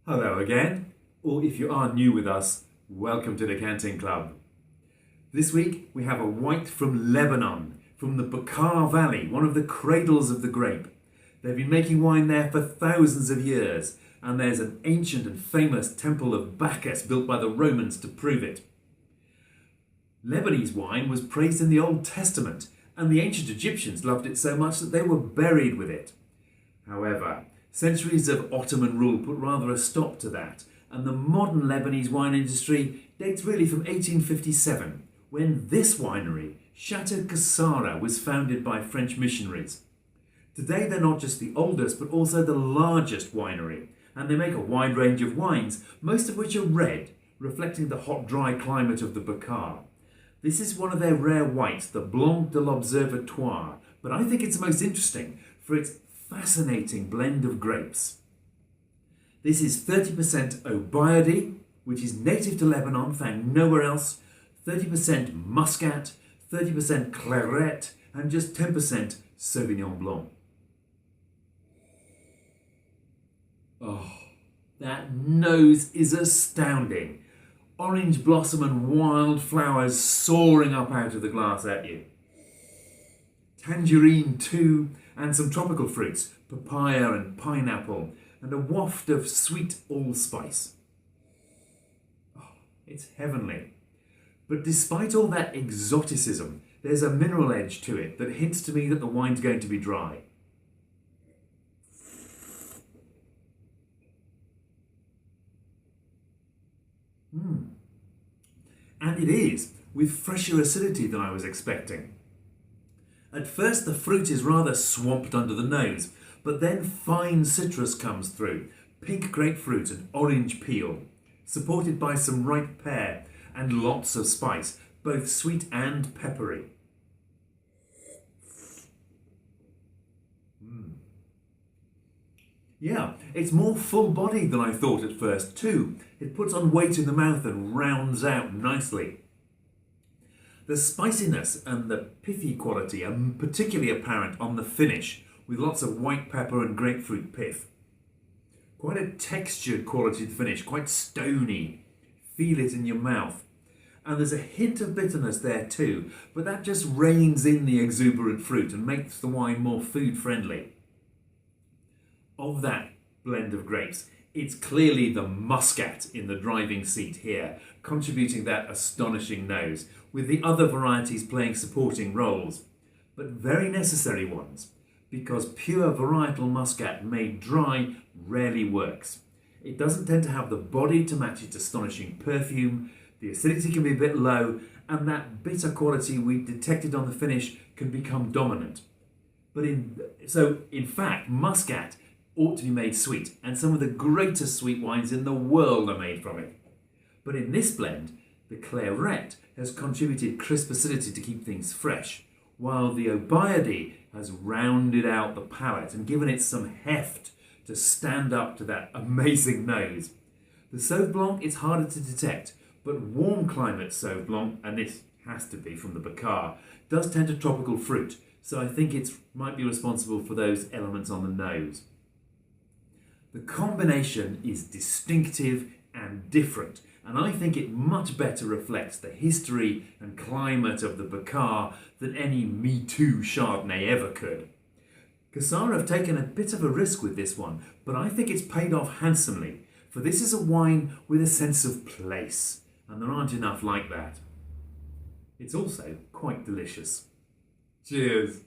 Hello again, or if you are new with us, welcome to the Canting Club. This week we have a white from Lebanon, from the Bekaa Valley, one of the cradles of the grape. They've been making wine there for thousands of years, and there's an ancient and famous temple of Bacchus built by the Romans to prove it. Lebanese wine was praised in the Old Testament, and the ancient Egyptians loved it so much that they were buried with it. However, centuries of Ottoman rule put rather a stop to that, and the modern Lebanese wine industry dates really from 1857, when this winery, Château Ksara, was founded by French missionaries. Today they're not just the oldest, but also the largest winery, and they make a wide range of wines, most of which are red, reflecting the hot, dry climate of the Bekaa. This is one of their rare whites, the Blanc de l'Observatoire, but I think it's most interesting for its fascinating blend of grapes. This is 30% Observatory, which is native to Lebanon, found nowhere else, 30% Muscat, 30% Claret, and just 10% Sauvignon Blanc. Oh, that nose is astounding. Orange blossom and wildflowers soaring up out of the glass at you. Tangerine too, and some tropical fruits, papaya and pineapple, and a waft of sweet allspice. Oh, it's heavenly. But despite all that exoticism, there's a mineral edge to it that hints to me that the wine's going to be dry. And it is, with fresher acidity than I was expecting. At first the fruit is rather swamped under the nose, but then fine citrus comes through, pink grapefruit and orange peel, supported by some ripe pear and lots of spice, both sweet and peppery. Yeah, it's more full-bodied than I thought at first too. It puts on weight in the mouth and rounds out nicely. The spiciness and the pithy quality are particularly apparent on the finish, with lots of white pepper and grapefruit pith. Quite a textured quality to the finish, quite stony. Feel it in your mouth. And there's a hint of bitterness there too, but that just reins in the exuberant fruit and makes the wine more food-friendly. Of that blend of grapes, it's clearly the Muscat in the driving seat here, contributing that astonishing nose, with the other varieties playing supporting roles, but very necessary ones, because pure varietal Muscat made dry rarely works. It doesn't tend to have the body to match its astonishing perfume, the acidity can be a bit low, and that bitter quality we detected on the finish can become dominant. So in fact, Muscat ought to be made sweet, and some of the greatest sweet wines in the world are made from it. But in this blend, the Claret has contributed crisp acidity to keep things fresh, while the Observatory has rounded out the palate and given it some heft to stand up to that amazing nose. The Sauv Blanc is harder to detect, but warm climate Sauv Blanc, and this has to be from the Bekaa, does tend to tropical fruit, so I think it might be responsible for those elements on the nose. The combination is distinctive and different, and I think it much better reflects the history and climate of the Bekaa than any Me Too Chardonnay ever could. Ksara have taken a bit of a risk with this one, but I think it's paid off handsomely, for this is a wine with a sense of place, and there aren't enough like that. It's also quite delicious. Cheers!